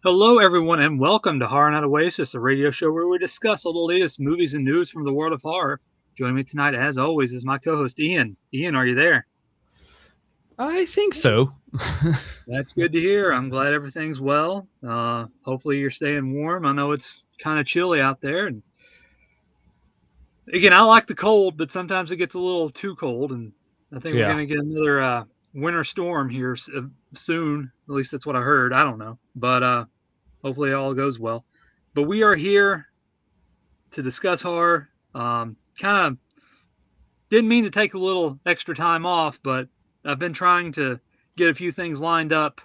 Hello, everyone, and welcome to Horror Night Oasis, a radio show where we discuss all the latest movies and news from the world of horror. Joining me tonight, as always, is my co-host Ian. Ian, are you there? I think so. That's good to hear. I'm glad everything's well. Hopefully, you're staying warm. I know it's kind of chilly out there, and again, I like the cold, but sometimes it gets a little too cold, and I think we're Yeah. gonna get another winter storm here soon. At least that's what I heard. I don't know, but hopefully, it all goes well. But we are here to discuss horror. Kind of didn't mean to take a little extra time off, but I've been trying to get a few things lined up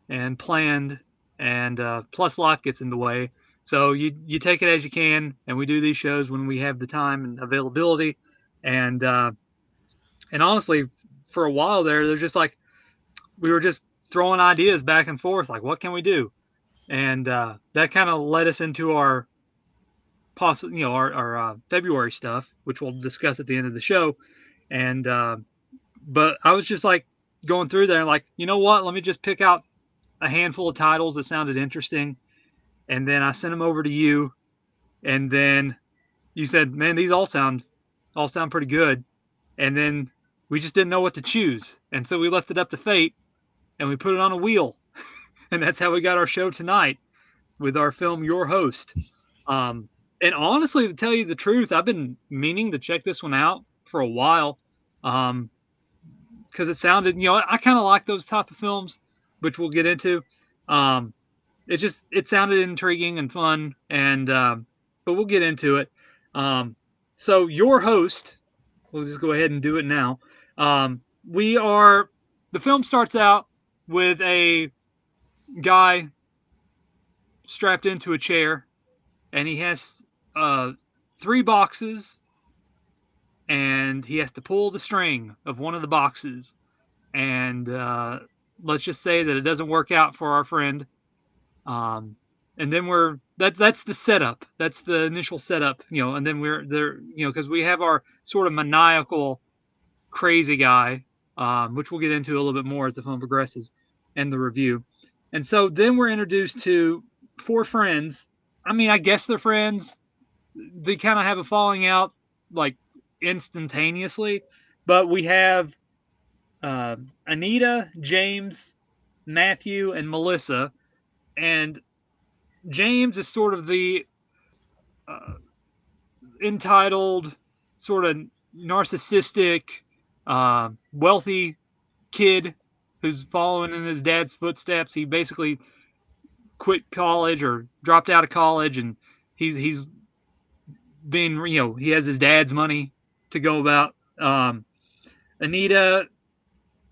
and planned, and plus life gets in the way. So you take it as you can, and we do these shows when we have the time and availability. And and honestly, for a while there, they're just like we were just throwing ideas back and forth, like what can we do? And that kind of led us into our our February stuff, which we'll discuss at the end of the show. And but I was just like going through there and like, you know what? Let me just pick out a handful of titles that sounded interesting, and then I sent them over to you, and then you said, "Man, these all sound pretty good." And then we just didn't know what to choose, and so we left it up to fate, and we put it on a wheel, and that's how we got our show tonight with our film Your Host. And honestly, to tell you the truth, I've been meaning to check this one out for a while, because it sounded, I kind of like those type of films, which we'll get into. Um, it sounded intriguing and fun, and but we'll get into it. Um, so Your Host, we'll just go ahead and do it now. We are the film starts out with a guy strapped into a chair, and he has uh, three boxes, and he has to pull the string of one of the boxes. And let's just say that it doesn't work out for our friend. Um, and then that's the setup. That's the initial setup, and then we're there, because we have our sort of maniacal, crazy guy, which we'll get into a little bit more as the film progresses and the review. And so then we're introduced to four friends. I mean, I guess they're friends. They kind of have a falling out like instantaneously, but we have uh, Anita, James, Matthew, and Melissa. And James is sort of the uh, entitled, sort of narcissistic, wealthy kid who's following in his dad's footsteps. He basically quit college or dropped out of college, and he's being, he has his dad's money to go about. Anita,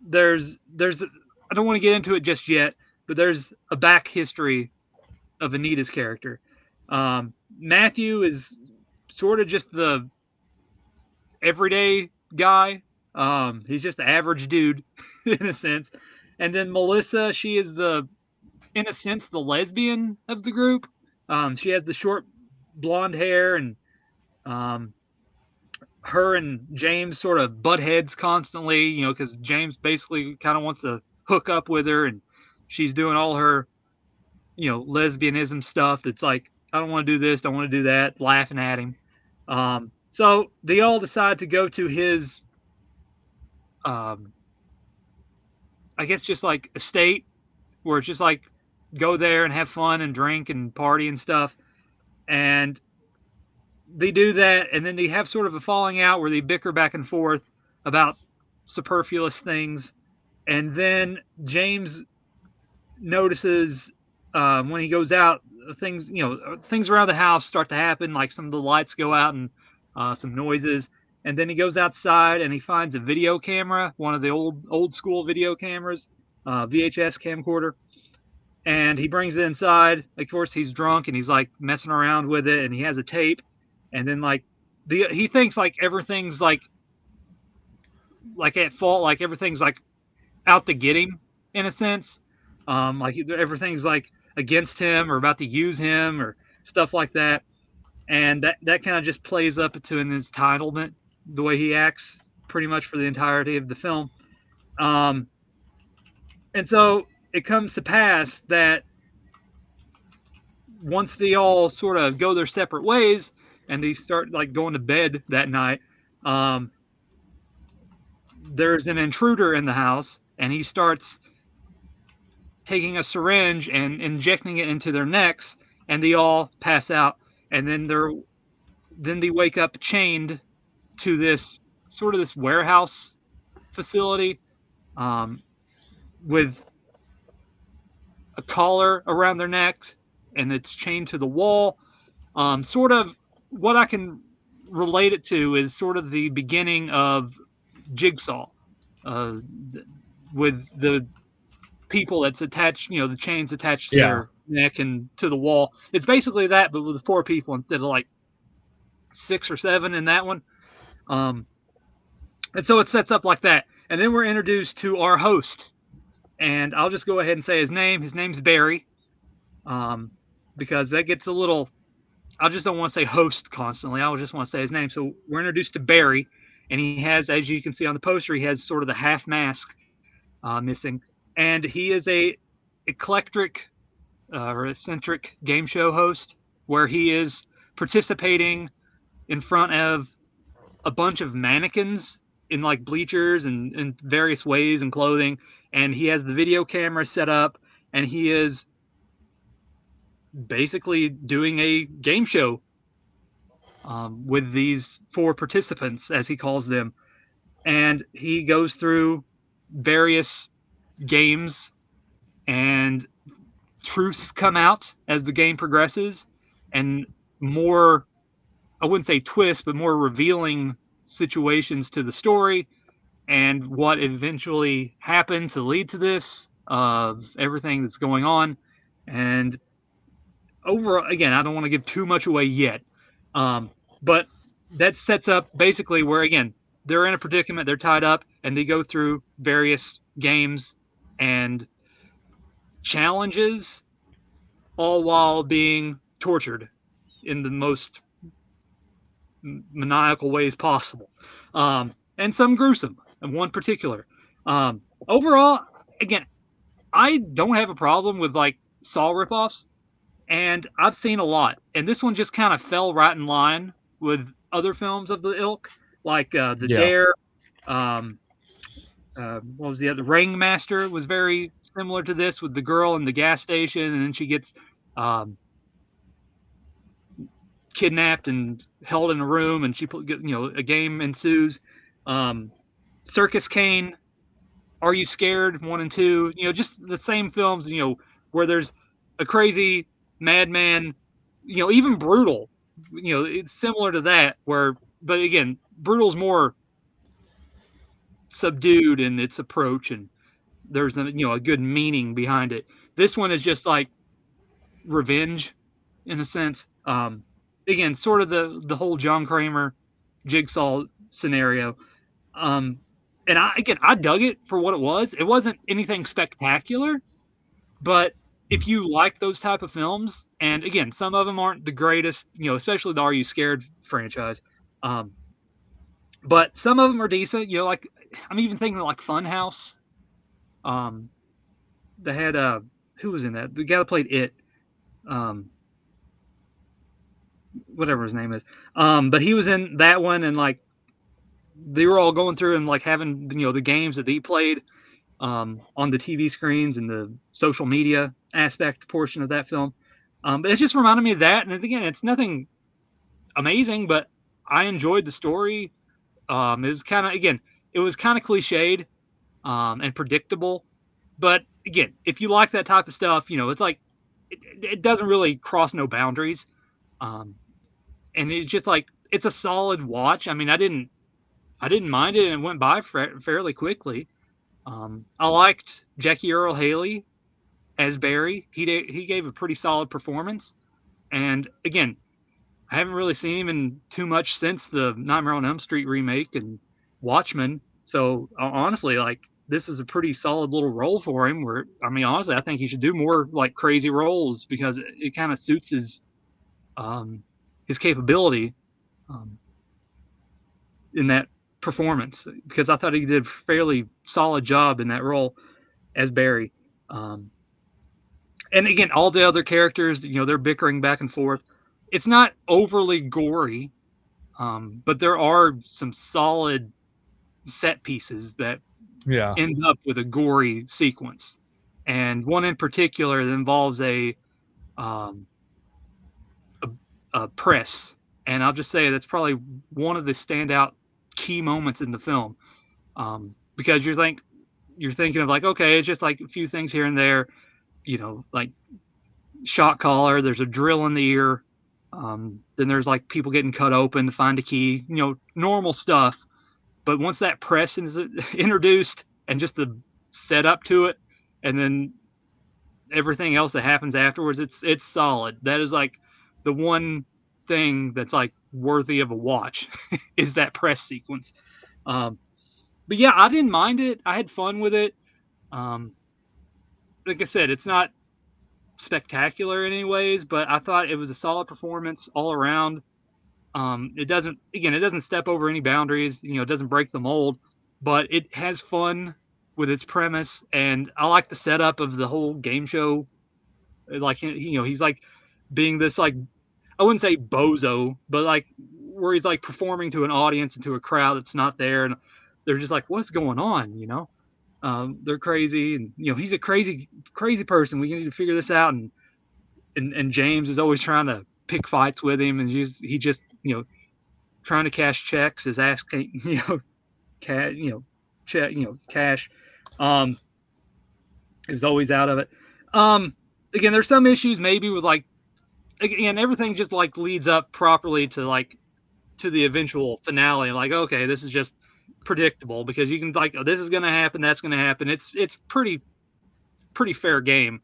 there's I don't want to get into it just yet, but there's a back history of Anita's character. Matthew is sort of just the everyday guy. He's just the average dude in a sense. And then Melissa, she is in a sense, the lesbian of the group. She has the short blonde hair, and um, her and James sort of butt heads constantly, because James basically kind of wants to hook up with her, and she's doing all her, lesbianism stuff. That's like, I don't want to do this, don't want to do that, laughing at him. So they all decide to go to his, um, I guess, just like estate, where it's just like go there and have fun and drink and party and stuff. And they do that, and then they have sort of a falling out where they bicker back and forth about superfluous things. And then James notices when he goes out, things around the house start to happen, like some of the lights go out and some noises. And then he goes outside and he finds a video camera, one of the old school video cameras, VHS camcorder, and he brings it inside. Of course, he's drunk and he's like messing around with it, and he has a tape. And then like he thinks like everything's like at fault, like everything's like out to get him in a sense. Like everything's like against him or about to use him or stuff like that. And that kind of just plays up to an entitlement, the way he acts pretty much for the entirety of the film. Um, and so it comes to pass that once they all sort of go their separate ways and they start like going to bed that night, um, there's an intruder in the house, and he starts taking a syringe and injecting it into their necks, and they all pass out, and then they wake up chained to this sort of this warehouse facility, um, with a collar around their necks, and it's chained to the wall. Sort of what I can relate it to is sort of the beginning of Jigsaw, uh, with the people that's attached, the chains attached to Yeah. their neck and to the wall. It's basically that, but with 4 people instead of like 6 or 7 in that one. Um, and so it sets up like that. And then we're introduced to our host. And I'll just go ahead and say his name. His name's Barry. Because that gets a little, I just don't want to say host constantly. I just want to say his name. So we're introduced to Barry. And he has, as you can see on the poster, he has sort of the half mask missing. And he is a eclectic or eccentric game show host where he is participating in front of a bunch of mannequins in like bleachers and in various ways and clothing, and he has the video camera set up, and he is basically doing a game show with these 4 participants, as he calls them, and he goes through various games, and truths come out as the game progresses, and more, I wouldn't say twists, but more revealing situations to the story and what eventually happened to lead to this, of everything that's going on. And overall, again, I don't want to give too much away yet, but that sets up basically where, again, they're in a predicament, they're tied up, and they go through various games and challenges, all while being tortured in the most maniacal ways possible, and some gruesome, and one particular. Overall, again, I don't have a problem with like Saw ripoffs, and I've seen a lot, and this one just kind of fell right in line with other films of the ilk, like The Yeah. Dare. Um, what was the other? Ringmaster was very similar to this, with the girl in the gas station, and then she gets um, kidnapped and held in a room, and a game ensues. Circus Kane, Are You Scared? 1 and 2, just the same films, where there's a crazy madman, even Brutal, it's similar to that, but again, Brutal's more subdued in its approach, and there's a good meaning behind it. This one is just like revenge in a sense. Again, sort of the whole John Kramer Jigsaw scenario. Um, and I dug it for what it was. It wasn't anything spectacular, but if you like those type of films, and again, some of them aren't the greatest, especially the Are You Scared franchise. Um, but some of them are decent. Like I'm even thinking like Funhouse. Um, they had who was in that? The guy that played It. Um, whatever his name is. But he was in that one, and like they were all going through and like having the games that he played on the TV screens and the social media aspect portion of that film. But it just reminded me of that, and again, it's nothing amazing, but I enjoyed the story. It was kind of, again, it was kind of cliched and predictable, but again, if you like that type of stuff, it's like it doesn't really cross no boundaries. Um, and it's just like it's a solid watch. I mean, I didn't mind it, and it went by fairly quickly. I liked Jackie Earl Haley as Barry. He gave a pretty solid performance, and again, I haven't really seen him in too much since the Nightmare on Elm Street remake and Watchmen. So honestly, like this is a pretty solid little role for him. Where I mean, honestly, I think he should do more like crazy roles because it kind of suits his capability um, in that performance. Because I thought he did a fairly solid job in that role as Barry. Um, and again, all the other characters, they're bickering back and forth. It's not overly gory, but there are some solid set pieces that Yeah. end up with a gory sequence, and one in particular that involves um, a, a press, and I'll just say that's probably one of the standout key moments in the film, because you're thinking of like, okay, it's just like a few things here and there, like shot collar, there's a drill in the ear, then there's like people getting cut open to find a key, normal stuff. But once that press is introduced and just the setup to it, and then everything else that happens afterwards, it's solid. That is like the one thing that's like worthy of a watch is that press sequence. Um, but yeah, I didn't mind it. I had fun with it. Um, like I said, it's not spectacular in any ways, but I thought it was a solid performance all around. It doesn't step over any boundaries. It doesn't break the mold, but it has fun with its premise, and I like the setup of the whole game show. Like, he's like being this like, I wouldn't say bozo, but like where he's like performing to an audience and to a crowd that's not there, and they're just like, what's going on? They're crazy, and he's a crazy person. We need to figure this out, and James is always trying to pick fights with him, and he just trying to cash checks. His ass can't cash check cash. Um, he was always out of it. Again, there's some issues maybe with like, again, everything just like leads up properly to the eventual finale. Like, okay, this is just predictable because you can like, oh, this is gonna happen, that's gonna happen. It's pretty fair game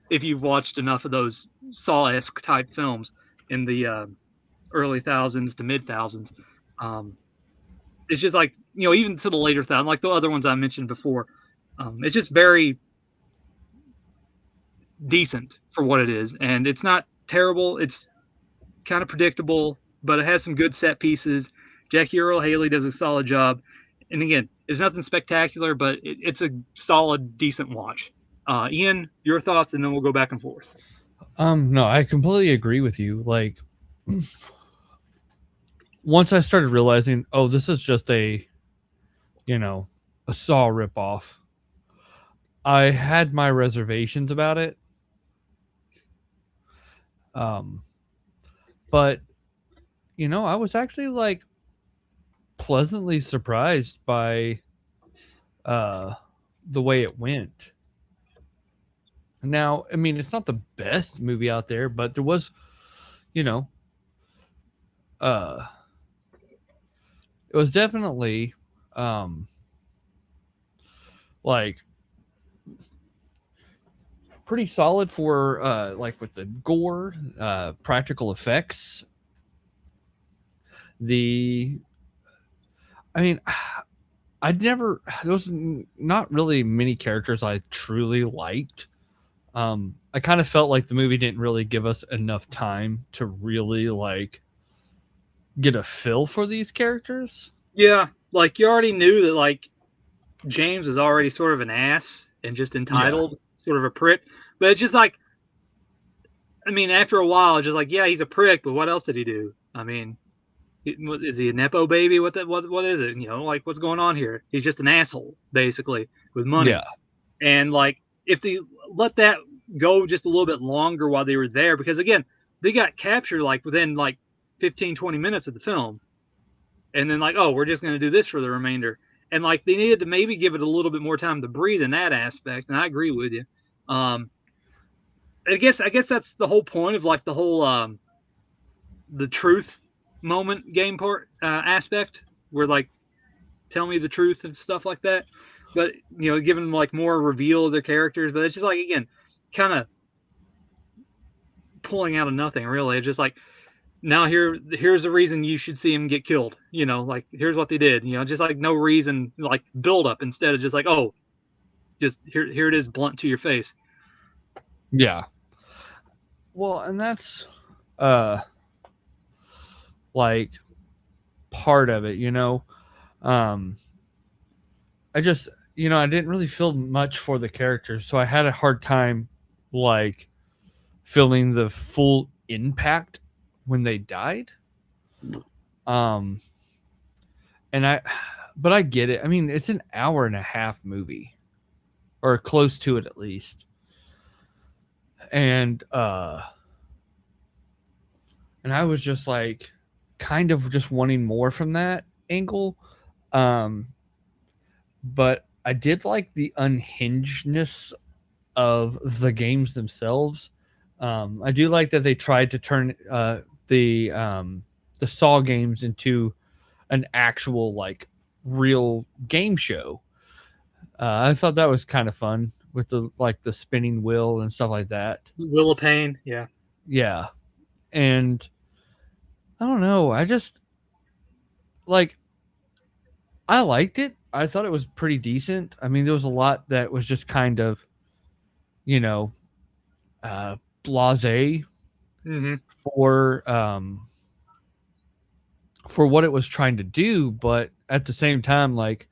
if you've watched enough of those Saw-esque type films in the early thousands to mid thousands. It's just like, even to the later thousand, like the other ones I mentioned before. It's just very decent for what it is, and it's not terrible. It's kind of predictable, but it has some good set pieces. Jackie Earle Haley does a solid job, and again, it's nothing spectacular, but it's a solid, decent watch. Ian, your thoughts, and then we'll go back and forth. No, I completely agree with you. Like, once I started realizing, oh, this is just a Saw ripoff, I had my reservations about it. But I was actually like pleasantly surprised by the way it went. Now, I mean, it's not the best movie out there, but there was, you know, uh, it was definitely like pretty solid for like with the gore, practical effects. The, I mean, there was not really many characters I truly liked. I kind of felt like the movie didn't really give us enough time to really like get a feel for these characters. Yeah, like you already knew that like James was already sort of an ass and just Yeah. entitled, sort of a prick. But it's just like, I mean, after a while, it's just like, yeah, he's a prick, but what else did he do? I mean, is he a nepo baby? What is it? Like what's going on here? He's just an asshole, basically, with money. Yeah. And like, if they let that go just a little bit longer while they were there, because again, they got captured like within like 15, 20 minutes of the film, and then like, oh, we're just going to do this for the remainder. And like, they needed to maybe give it a little bit more time to breathe in that aspect. And I agree with you. I guess that's the whole point of like the whole the truth moment game part aspect, where like, tell me the truth and stuff like that. But giving them like more reveal of their characters. But it's just like, again, kind of pulling out of nothing really. It's just like, now here's the reason you should see him get killed. Like, here's what they did. Just like no reason, like build up, instead of just like, oh, just here it is, blunt to your face. Yeah. Well, and that's like part of it, I just I didn't really feel much for the characters, so I had a hard time like feeling the full impact when they died. Um, and but I get it. I mean, it's an hour and a half movie, or close to it at least. And and I was just like, kind of just wanting more from that angle. Um, but I did like the unhingedness of the games themselves. I do like that they tried to turn the Saw games into an actual like real game show. I thought that was kind of fun with the like the spinning wheel and stuff like that. Wheel of Pain, yeah. Yeah, and I don't know. I just like I liked it. I thought it was pretty decent. I mean, there was a lot that was just kind of, you know, blase Mm-hmm. for for what it was trying to do, but at the same time, like,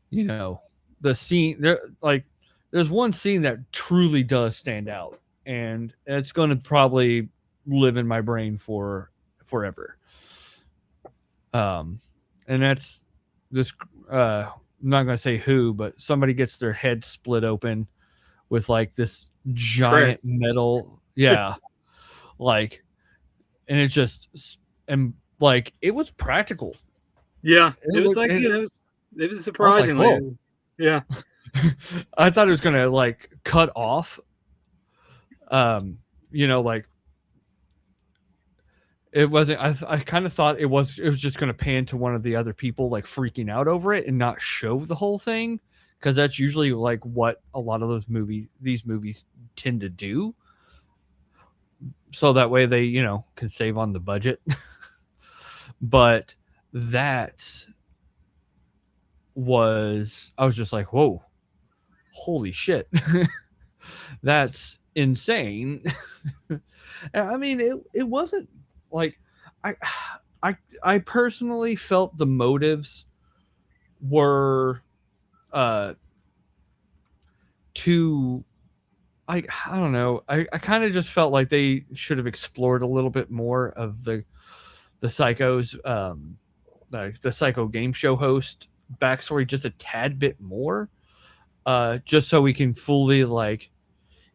you know, the scene there, like, there's one scene that truly does stand out, and it's going to probably live in my brain for forever. Um, and that's this. I'm not going to say who, but somebody gets their head split open with like this giant Chris. metal, yeah, like, and it just and like it was practical. Yeah, It it was looked, like, it, it was I was like, whoa. surprisingly, yeah. I thought it was gonna like cut off. Um, like it wasn't. I kind of thought it was just gonna pan to one of the other people like freaking out over it and not show the whole thing, because that's usually like what a lot of these movies tend to do. So that way they can save on the budget. But that I was just like, whoa, holy shit. That's insane. I mean, it wasn't like I I personally felt the motives were uh too, I don't know. I kind of just felt like they should have explored a little bit more of the psychos like the psycho game show host backstory just a tad bit more, just so we can fully like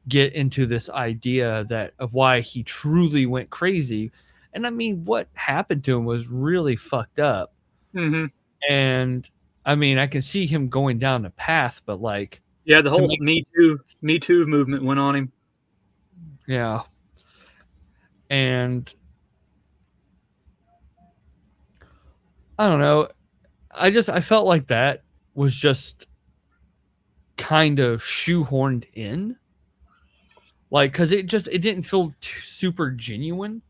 get into this idea that of why he truly went crazy. And I mean, what happened to him was really fucked up. Mm-hmm. And I mean, I can see him going down the path, but like Yeah, the to whole make, Me Too movement went on him. yeah. And I don't know. I felt like that was just kind of shoehorned in, like, because it didn't feel super genuine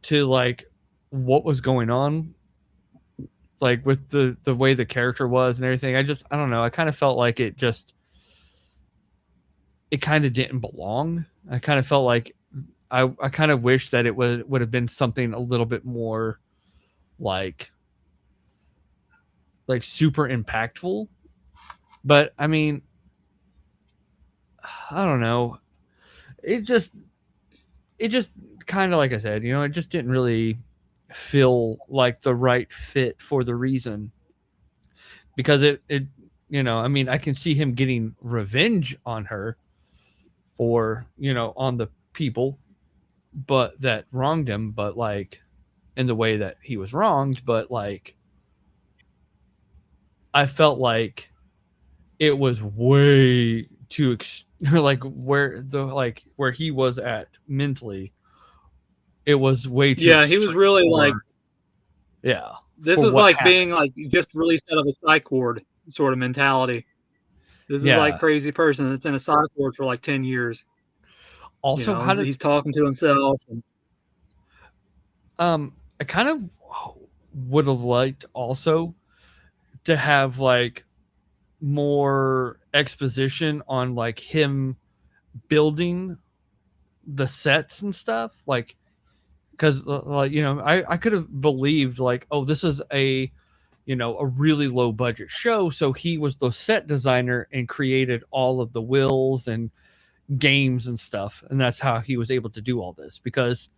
to like what was going on, like with the way the character was and everything. I don't know. I kind of felt like it kind of didn't belong. I kind of felt like I kind of wish that it would have been something a little bit more like super impactful. But I mean, I don't know. It just kind of, like I said, it just didn't really feel like the right fit for the reason, because it I mean, I can see him getting revenge on her for, on the people but that wronged him, but like in the way that he was wronged, but like I felt like it was way too like where he was at mentally, it was way too Yeah, he was extreme really like, for, yeah, this for was what like happened. being like just released out of a psych ward sort of mentality. This is like Yeah. crazy person that's in a psych ward for like 10 years. You Also, know, how did he's talking to himself. And, I kind of would have liked also to have like more exposition on like him building the sets and stuff, like, because like I could have believed like, oh, this is a really low budget show, so he was the set designer and created all of the wills and games and stuff, and that's how he was able to do all this, because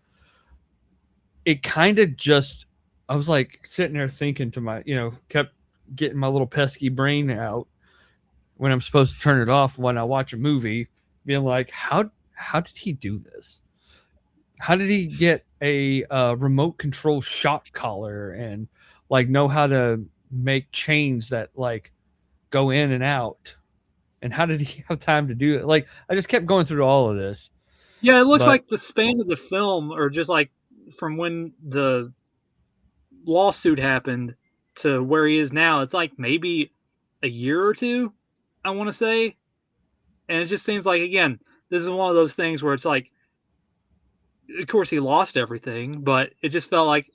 it kind of just, I was like sitting there thinking to my, kept getting my little pesky brain out when I'm supposed to turn it off when I watch a movie, being like, how did he do this? How did he get a remote control shock collar and like know how to make chains that like go in and out? And how did he have time to do it? Like, I just kept going through all of this. Yeah, it looks But like the span of the film, or just like from when the lawsuit happened to where he is now, it's like maybe a year or two, I want to say. And it just seems like, again, this is one of those things where it's like, of course he lost everything, but it just felt like,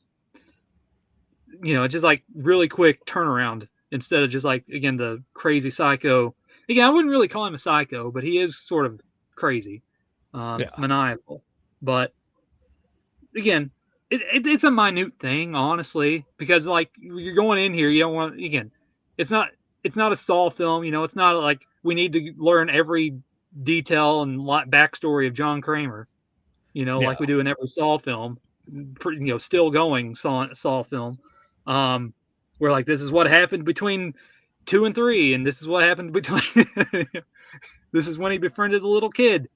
just like really quick turnaround instead of just like, again, the crazy psycho. Again, I wouldn't really call him a psycho, but he is sort of crazy, yeah, maniacal. But again, it's a minute thing, honestly, because like you're going in here, you don't want, again, it's not it's not a Saw film, it's not like we need to learn every detail and backstory of John Kramer, yeah, like we do in every Saw film, still going Saw film. Um, we're like, this is what happened between 2 and 3, and this is what happened between. This is when he befriended the little kid.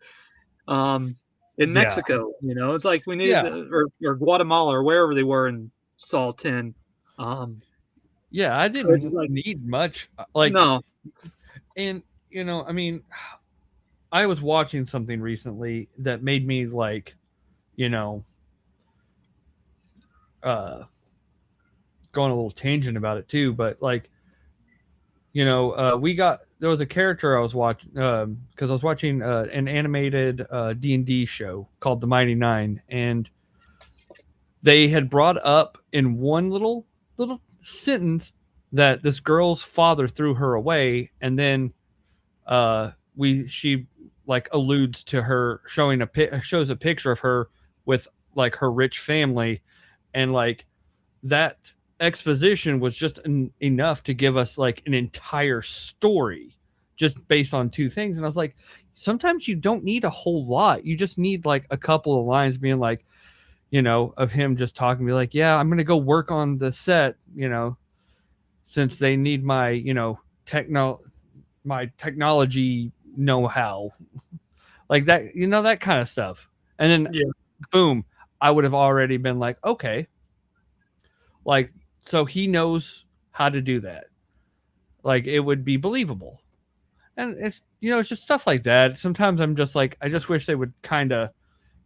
In yeah, Mexico, it's like we needed, yeah, or Guatemala or wherever they were in Saw 10. Um, yeah. I so it's didn't just like, need much. Like, no, and I mean, I was watching something recently that made me like, you know, uh, going a little tangent about it too. But like, there was a character I was watching because I was watching an animated D&D show called The Mighty Nine, and they had brought up in one little sentence that this girl's father threw her away, and then we she like alludes to her shows a picture of her with like her rich family, and like that exposition was just enough to give us like an entire story just based on two things. And I was like, sometimes you don't need a whole lot, you just need like a couple of lines being like, of him just talking, be like, yeah, I'm gonna go work on the set, since they need my technology know-how, like that, that kind of stuff. And then yeah, boom, I would have already been like, okay, like, so he knows how to do that. Like, it would be believable. And it's just stuff like that. Sometimes I'm just like, I just wish they would kind of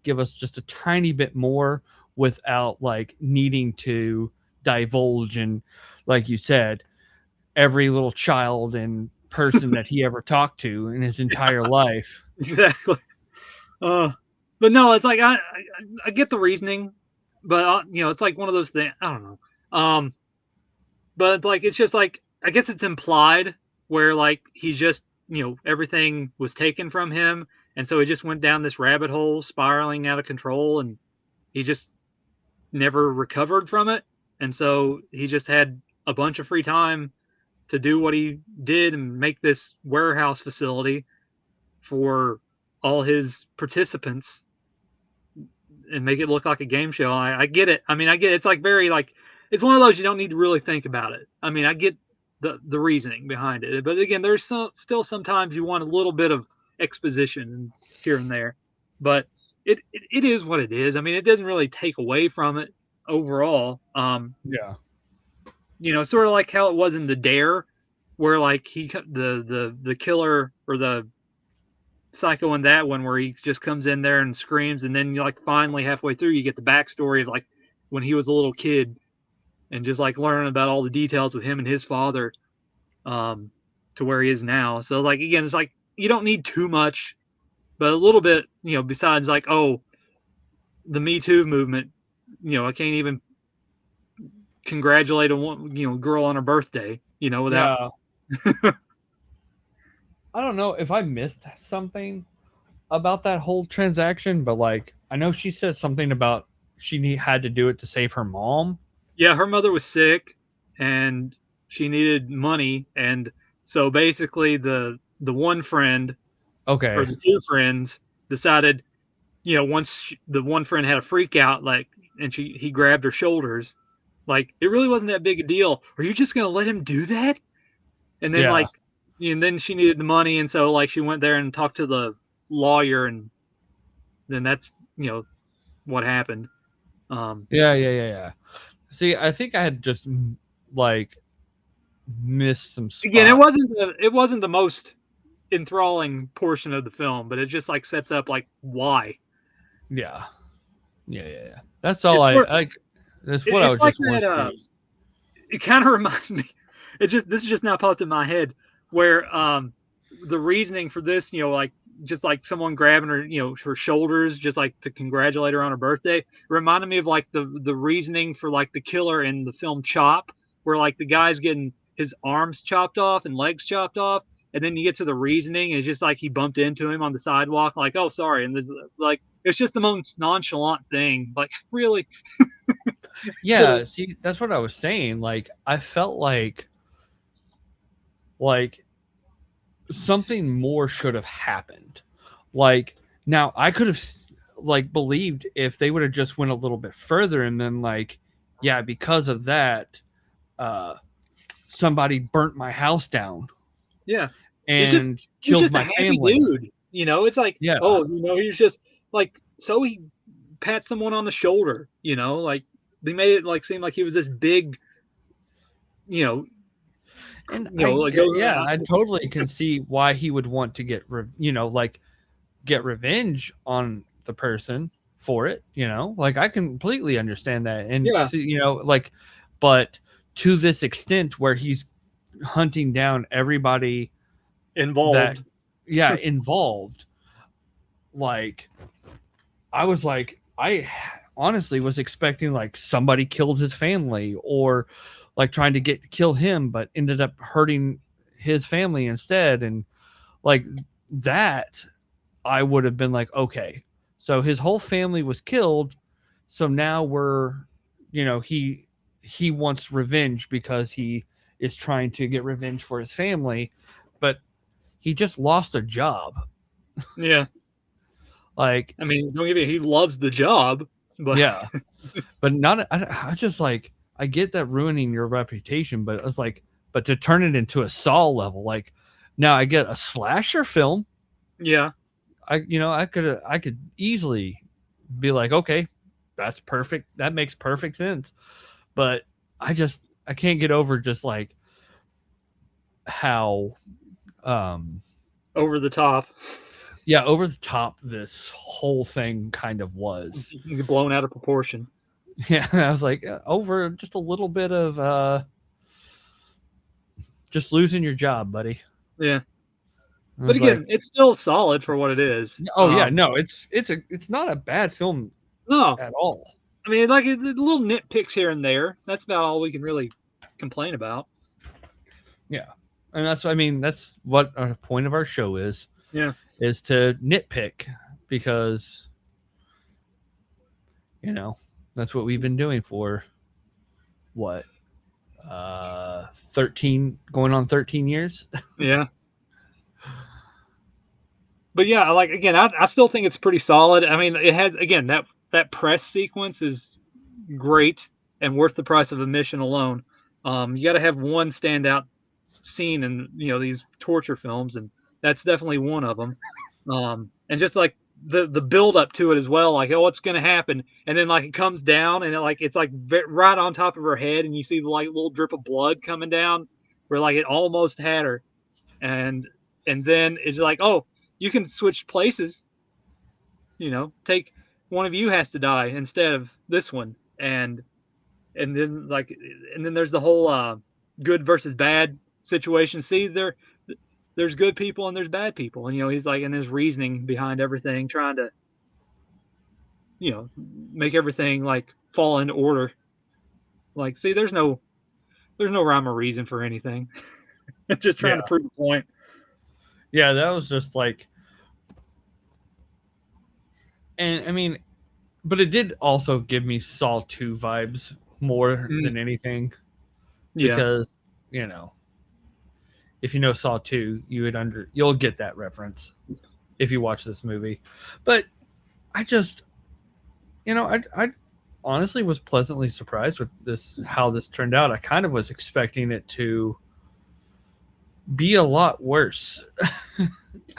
give us just a tiny bit more without like needing to divulge, and like you said, every little child and person that he ever talked to in his entire life. exactly. Uh, but no, it's like I get the reasoning, but it's like one of those things. I don't know. But like it's just like, I guess it's implied where like he just, everything was taken from him, and so he just went down this rabbit hole, spiraling out of control, and he just never recovered from it. And so he just had a bunch of free time to do what he did and make this warehouse facility for all his participants and make it look like a game show. I get it. I mean, I get it. It's like very like, it's one of those you don't need to really think about it. I mean, I get the reasoning behind it, but again, there's still sometimes you want a little bit of exposition here and there, but it is what it is. I mean, it doesn't really take away from it overall. Yeah. Sort of like how it was in the Dare, where like the killer or the psycho in that one, where he just comes in there and screams, and then like finally halfway through you get the backstory of like when he was a little kid, and just like learning about all the details with him and his father, um, to where he is now. So like again, it's like you don't need too much, but a little bit, besides like, oh, the Me Too movement, I can't even congratulate a girl on her birthday, without. Yeah. I don't know if I missed something about that whole transaction, but like I know she said something about had to do it to save her mom. Yeah, her mother was sick and she needed money, and so basically the one friend Okay. or the two friends decided, once the one friend had a freak out, like, and he grabbed her shoulders, like it really wasn't that big a deal. Are you just gonna let him do that? And then Yeah. like, and then she needed the money, and so like she went there and talked to the lawyer, and then that's what happened. Yeah. Yeah. Yeah. Yeah. See, I think I had just like missed some Again, spots. it wasn't the most enthralling portion of the film, but it just like sets up like why. Yeah. Yeah. Yeah. Yeah. That's all It's I sort like. That's what I it's was like just wanting that. to use. It kind of reminds me. This is just now popped in my head where the reasoning for this, like just like someone grabbing her, her shoulders, just like to congratulate her on her birthday, reminded me of like the reasoning for like the killer in the film Chop, where like the guy's getting his arms chopped off and legs chopped off, and then you get to the reasoning, and it's just like he bumped into him on the sidewalk, like, oh sorry, and there's like it's just the most nonchalant thing, like really. Yeah. See, that's what I was saying. Like, I felt like something more should have happened. Like, now I could have like believed if they would have just went a little bit further and then like, yeah, because of that, uh, somebody burnt my house down Yeah. It's just and he's killed just a my happy family. dude. It's like, Yeah. oh, he's just like so he pats someone on the shoulder, like they made it like seem like he was this big, you know, And like goes yeah, I totally can see why he would want to get, like get revenge on the person for it, like I completely understand that. And yeah, see, like, but to this extent where he's hunting down everybody that, involved. yeah, involved, like, I was like, I honestly was expecting like somebody killed his family or like trying to kill him, but ended up hurting his family instead. And like that, I would have been like, okay, so his whole family was killed. So now he wants revenge because he is trying to get revenge for his family, but he just lost a job. Yeah. Like, I mean, don't get me, he loves the job, but yeah, but not. I just like I get that ruining your reputation, but it's like, but to turn it into a Saw level, like now I get a slasher film. yeah, I could easily be like, okay, that's perfect. That makes perfect sense. But I can't get over just like how over the top, yeah, over the top this whole thing kind of was. blown out of proportion. Yeah, I was like, over just a little bit of just losing your job, buddy. Yeah. I But was like, again, it's still solid for what it is. oh yeah, no, it's not a bad film No, at all. I mean, like the little nitpicks here and there. That's about all we can really complain about. Yeah, and that's what our point of our show Yeah. is to nitpick because that's what we've been doing for what 13 going on 13 years. Yeah. But yeah, like again, I still think it's pretty solid. I mean, it has again that press sequence is great and worth the price of admission alone. You got to have one standout scene in these torture films, and that's definitely one of them. And just like the build up to it as well, like, oh, what's gonna happen, and then like it comes down, and it's like right on top of her head, and you see the like little drip of blood coming down, where like it almost had her, and then it's like, oh, you can switch places, take one of you has to die instead of this one, and then there's the whole good versus bad situation. See, there's good people and there's bad people, and he's like, and there's reasoning behind everything, trying to make everything like fall into order. Like, see, there's no rhyme or reason for anything. Just trying to Yeah, prove a point. yeah, that was just like, and I mean, but it did also give me Saw 2 vibes more than anything Yeah. because if you know Saw 2, you'll get that reference. if you watch this movie. But I just, I honestly was pleasantly surprised with this, how this turned out. I kind of was expecting it to be a lot worse.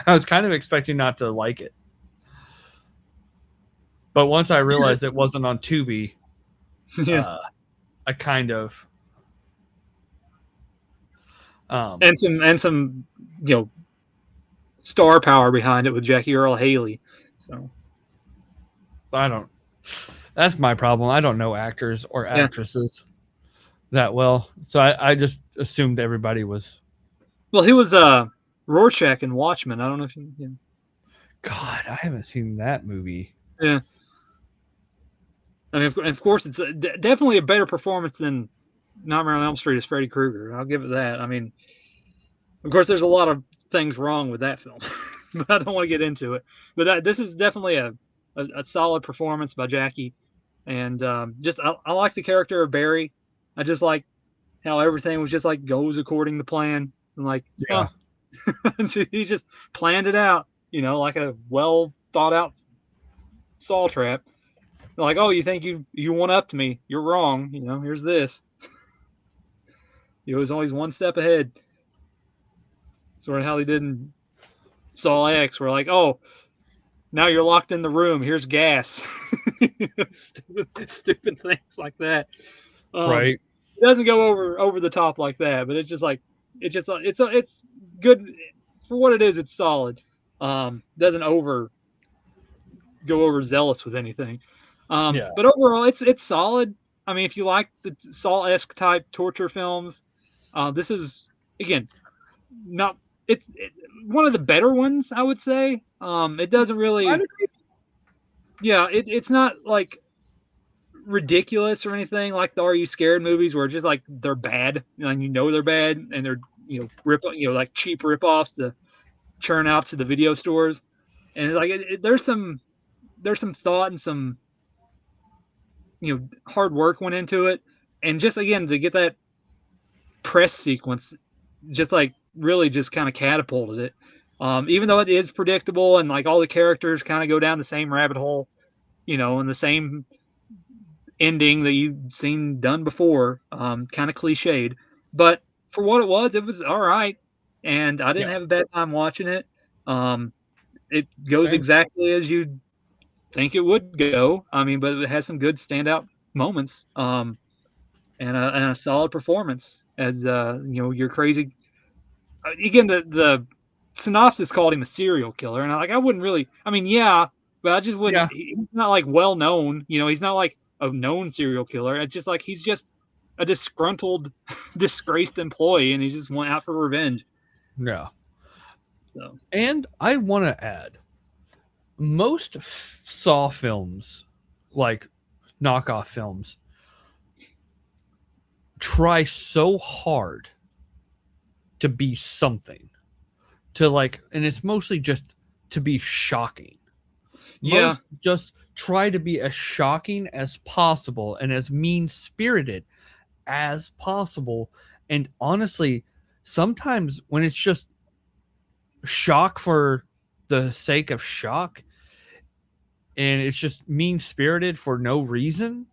I was kind of expecting not to like it. But once I realized it wasn't on Tubi, Yeah. I kind of And some star power behind it with Jackie Earl Haley. So I don't. That's my problem. I don't know actors or yeah. actresses that well, so I just assumed everybody was. Well, he was Rorschach in Watchmen. I don't know if you. Yeah. God, I haven't seen that movie. Yeah. I mean, of course, it's definitely a better performance than Nightmare on Elm Street as Freddy Krueger. I'll give it that. I mean, of course, there's a lot of things wrong with that film, but I don't want to get into it. But this is definitely a solid performance by Jackie, and just I like the character of Barry. I just like how everything was just like goes according to plan, and like, Yeah. he just planned it out, like a well thought out saw trap. Like, oh, you think you went up to me? You're wrong. Here's this. He was always one step ahead. Sort of how they did in Saw X, where like, oh, now you're locked in the room. Here's gas. stupid things like that. Right. It doesn't go over the top like that, but it's just like it's good for what it is. It's solid. Doesn't go overzealous with anything. Yeah. But overall, it's solid. I mean, if you like the Saw-esque type torture films, this is again not it's one of the better ones, I would say. It doesn't really, yeah, it's not like ridiculous or anything like the Are You Scared movies where it's just like they're bad and they're bad and they're like cheap ripoffs to churn out to the video stores, and like there's some thought and some hard work went into it, and just again to get that press sequence just like really just kind of catapulted it. Even though it is predictable and like all the characters kind of go down the same rabbit hole, and the same ending that you've seen done before, kind of cliched, but for what it was all right, and I didn't have a bad time watching it. It goes Same. exactly as you think it would go. I mean, but it has some good standout moments, and a solid performance as you're crazy. Again, the synopsis called him a serial killer, and I wouldn't really. I mean, yeah, but I just wouldn't. Yeah. He's not like well known. He's not like a known serial killer. It's just like he's just a disgruntled, disgraced employee, and he just went out for revenge. Yeah. So. And I want to add, most Saw films, like knockoff films, try so hard to be something, to like, and it's mostly just to be shocking. Yeah. Most just try to be as shocking as possible and as mean spirited as possible. And honestly, sometimes when it's just shock for the sake of shock and it's just mean spirited for no reason,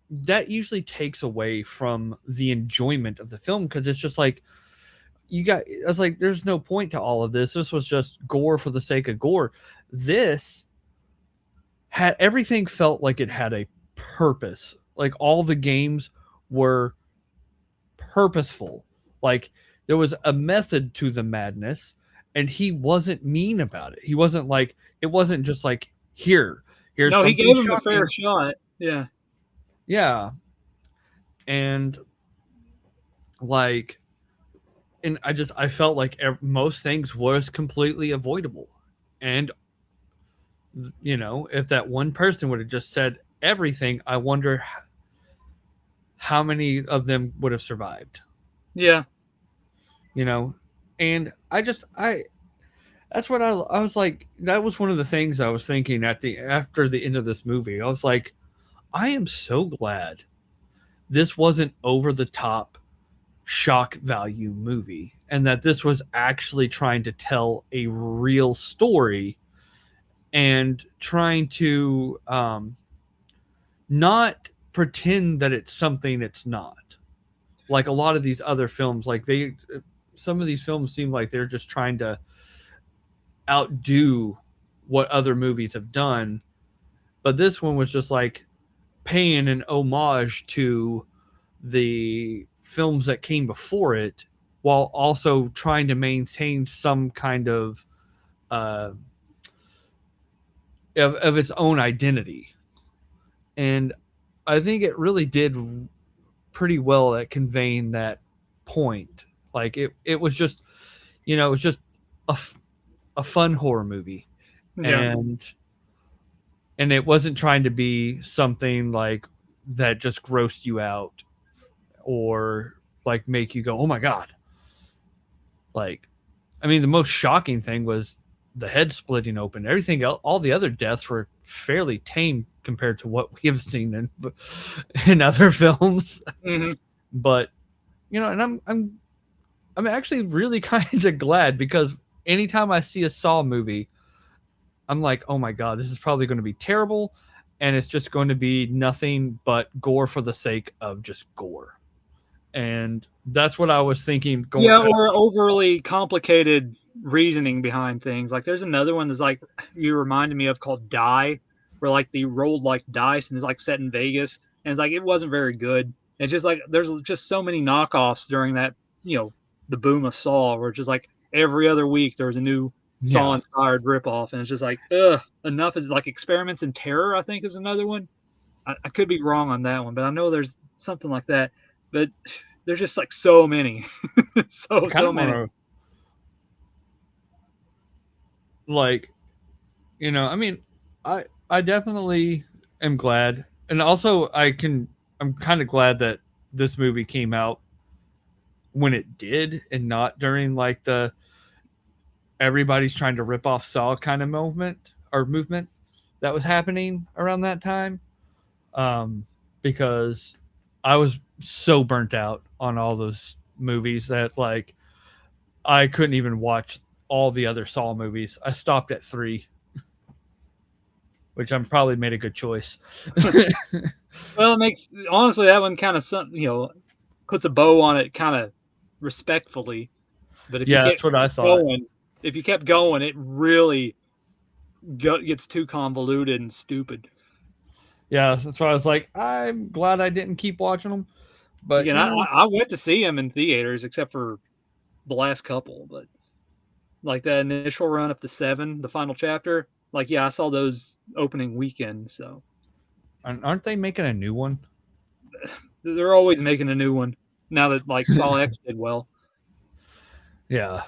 that usually takes away from the enjoyment of the film, because it's just like it's like there's no point to all of this. This was just gore for the sake of gore. This had everything, felt like it had a purpose. Like all the games were purposeful. Like there was a method to the madness, and he wasn't mean about it. He wasn't like, it wasn't just like, here's no, he something gave him shocking. a fair shot. Yeah. Yeah. And like, and I felt like most things was completely avoidable. And if that one person would have just said everything, I wonder how many of them would have survived. Yeah. And that's what I was like, that was one of the things I was thinking after the end of this movie. I was like, I am so glad this wasn't over the top shock value movie, and that this was actually trying to tell a real story and trying to not pretend that it's something it's not. Like a lot of these other films, some of these films seem like they're just trying to outdo what other movies have done. But this one was just like paying an homage to the films that came before it, while also trying to maintain some kind uh, of its own identity. And I think it really did pretty well at conveying that point. Like it was just, it was just a, a fun horror movie, Yeah. and it wasn't trying to be something like that just grossed you out or like make you go, oh my god. Like, I mean, the most shocking thing was the head splitting open. Everything else, all the other deaths were fairly tame compared to what we have seen in other films. Mm-hmm. But and I'm actually really kind of glad, because anytime I see a Saw movie, I'm like, oh my god, this is probably going to be terrible, and it's just going to be nothing but gore for the sake of just gore. And that's what I was thinking going. Yeah, or overly complicated reasoning behind things. Like there's another one that's like you reminded me of called Die, where like they rolled like dice and it's like set in Vegas, and it's like it wasn't very good. It's just like there's just so many knockoffs during that, the boom of Saw, where it's just like every other week there was a new Saw inspired ripoff, and it's just like, ugh, enough. Is like Experiments in Terror, I think, is another one. I could be wrong on that one, but I know there's something like that. But there's just like so many, so many. Like, I mean, I definitely am glad, and also I'm kind of glad that this movie came out when it did, and not during like the everybody's trying to rip off Saw kind of movement that was happening around that time. Because I was so burnt out on all those movies that like I couldn't even watch all the other Saw movies. I stopped at 3, which I'm probably made a good choice. Well, it makes honestly that one kind of puts a bow on it, kind of respectfully. But if that's what I thought. If you kept going, it really gets too convoluted and stupid. Yeah, that's why I was like, I'm glad I didn't keep watching them. But again, I went to see them in theaters, except for the last couple. But like that initial run up to 7, the final chapter, like I saw those opening weekend. So aren't they making a new one? They're always making a new one now that like Saw X did well. Yeah,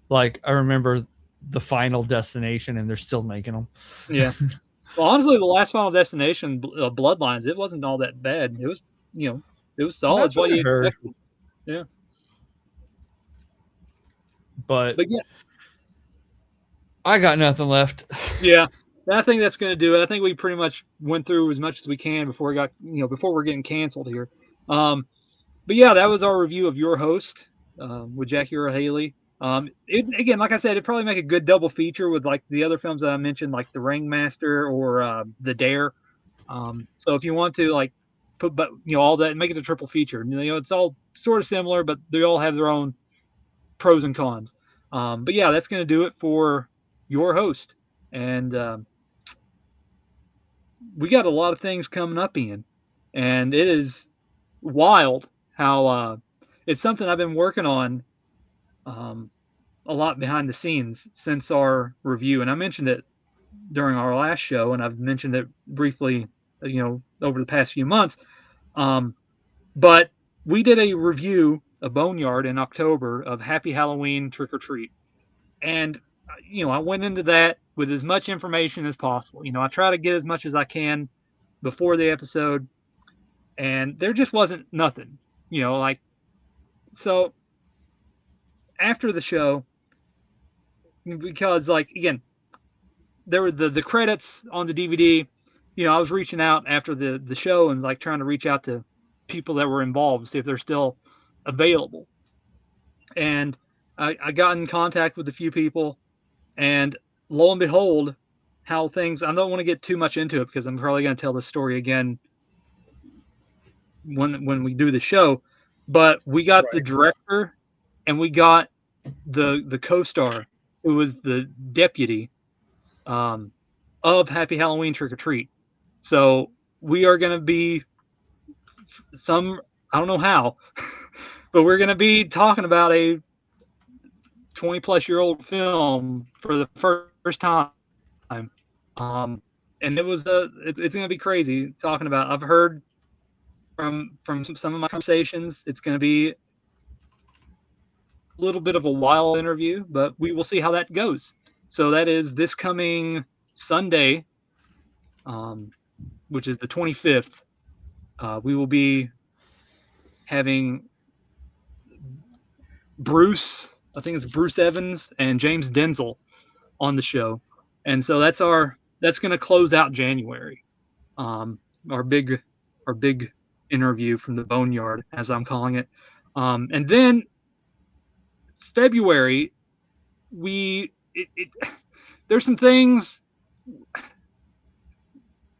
like I remember the Final Destination, and they're still making them. Yeah. Well, honestly, the last Final Destination, Bloodlines, it wasn't all that bad. It was, it was solid. That's what you expected. Yeah. But yeah, I got nothing left. Yeah, I think that's going to do it. I think we pretty much went through as much as we can before we got, before we're getting canceled here. But yeah, that was our review of Your Host with Jackie Earle Haley. Again, like I said, it'd probably make a good double feature with like the other films that I mentioned, like The Ringmaster or The Dare. So if you want to like put, all that, make it a triple feature. It's all sort of similar, but they all have their own pros and cons. But yeah, that's going to do it for Your Host. And we got a lot of things coming up, Ian. And it is wild how it's something I've been working on a lot behind the scenes since our review. And I mentioned it during our last show, and I've mentioned it briefly, over the past few months. But we did a review of Boneyard in October of Happy Halloween Trick or Treat. And, I went into that with as much information as possible. I try to get as much as I can before the episode, and there just wasn't nothing, so after the show, because like, again, there were the credits on the DVD, I was reaching out after the show and like trying to reach out to people that were involved, see if they're still available. And I got in contact with a few people, and lo and behold, how things. I don't want to get too much into it because I'm probably going to tell this story again when we do the show. But we got the Right. director, and we got the co-star, who was the deputy um, of Happy Halloween Trick or Treat. So we are going to be some. I don't know how, but we're going to be talking about a 20-plus-year-old film for the first time. And it's going to be crazy talking about. I've heard from some of my conversations, it's going to be a little bit of a wild interview, but we will see how that goes. So that is this coming Sunday, um, which is the 25th. We will be having Bruce, I think it's Bruce Evans and James Denzel on the show, and so that's going to close out January. Um, our big interview from the Boneyard, as I'm calling it, and then February there's some things,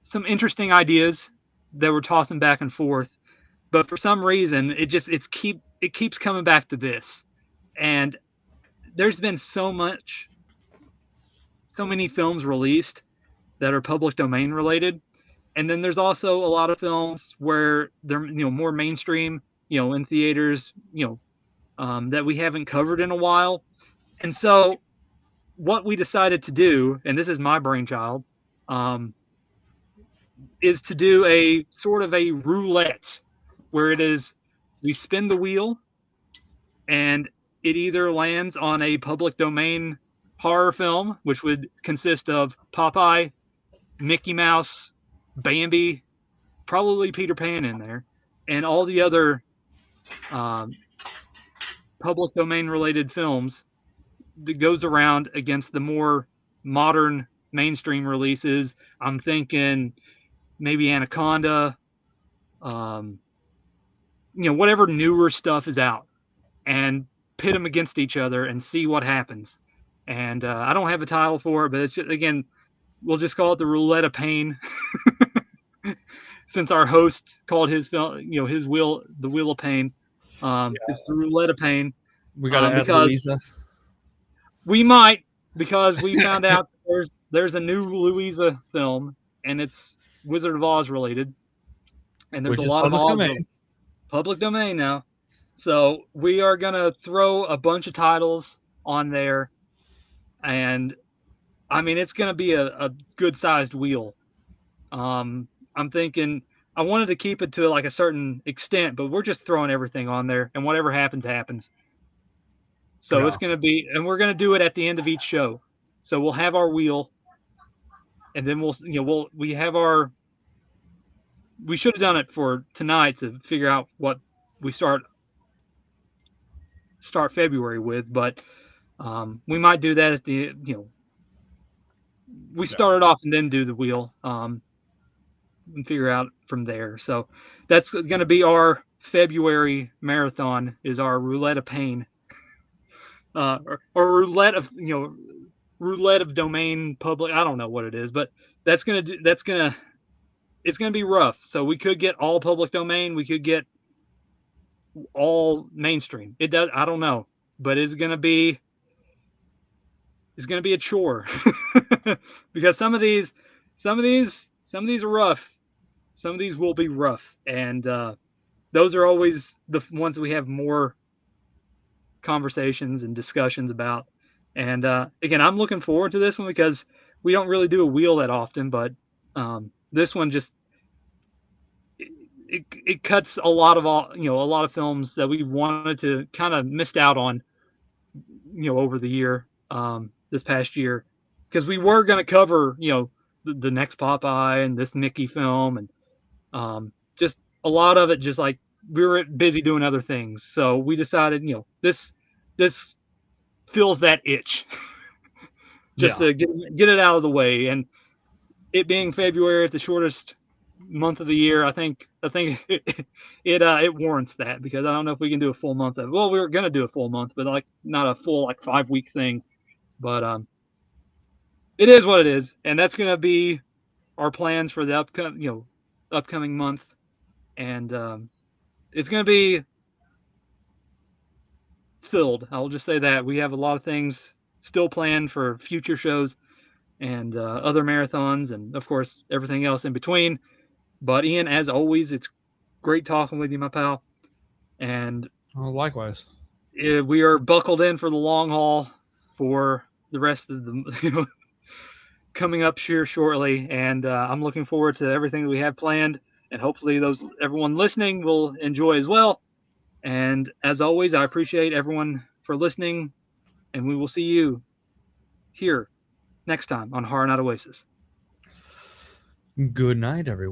some interesting ideas that we're tossing back and forth, but for some reason it keeps coming back to this, and there's been so many films released that are public domain related, and then there's also a lot of films where they're more mainstream, in theaters, that we haven't covered in a while. And so what we decided to do, and this is my brainchild, um, is to do a sort of a roulette, where it is we spin the wheel, and it either lands on a public domain horror film, which would consist of Popeye, Mickey Mouse, Bambi, probably Peter Pan in there, and all the other um, public domain related films that goes around against the more modern mainstream releases. I'm thinking maybe Anaconda, um, whatever newer stuff is out, and pit them against each other and see what happens. And I don't have a title for it, but it's just, again, we'll just call it the Roulette of Pain. Since our host called his film, his wheel, the Wheel of Pain. It's the Roulette of Pain. We got to add Because Louisa. we might, because we found out there's a new Louisa film, and it's Wizard of Oz related, and there's Which a is lot of public Oz domain. public domain now. So we are gonna throw a bunch of titles on there, and I mean it's gonna be a good sized wheel. I'm thinking I wanted to keep it to like a certain extent, but we're just throwing everything on there, and whatever happens, happens. So it's Yeah. going to be, and we're going to do it at the end of each show. So we'll have our wheel, and then we should have done it for tonight to figure out what we start February with, but we might do that at the, we start it off and then do the wheel, and figure out from there. So that's going to be our February marathon, is our Roulette of Pain, or roulette of domain public. I don't know what it is, but it's gonna be rough. So we could get all public domain, we could get all mainstream. It does. I don't know, but it's gonna be a chore because some of these are rough. Some of these will be rough, and those are always the ones we have more conversations and discussions about. And again, I'm looking forward to this one because we don't really do a wheel that often, but this one just it cuts a lot of a lot of films that we wanted to kind of missed out on, over the year, this past year, because we were going to cover the next Popeye and this Mickey film, and just a lot of it just like we were busy doing other things, so we decided this fills that itch just Yeah. to get it out of the way. And it being February, at the shortest month of the year. I think it warrants that because I don't know if we can do a full month of. Well, we were gonna do a full month, but like not a full like 5 week thing. But it is what it is, and that's gonna be our plans for the upcoming month, and it's gonna be filled. I'll just say that we have a lot of things still planned for future shows and other marathons, and of course everything else in between. But Ian, as always, it's great talking with you, my pal. And Likewise. we are buckled in for the long haul for the rest of the coming up here shortly. And I'm looking forward to everything that we have planned. And hopefully, everyone listening will enjoy as well. And as always, I appreciate everyone for listening. And we will see you here next time on Horror Night Oasis. Good night, everyone.